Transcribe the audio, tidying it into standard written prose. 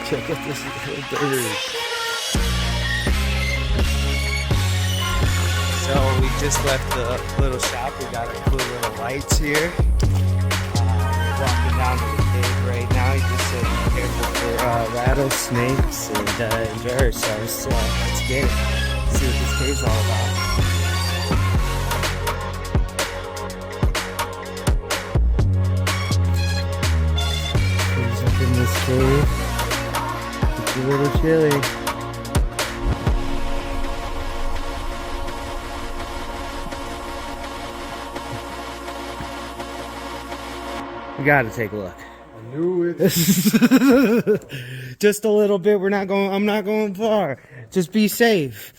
Check out this little bird. So we just left the little shop. We got our cool little lights here. We're walking down to the cave right now. You just said be careful for rattlesnakes and enjoy ourselves. So let's get it. See what this cave's all about. He's up in this cave. It's a little chilly. We gotta take a look. I knew it. Just a little bit. I'm not going far. Just be safe.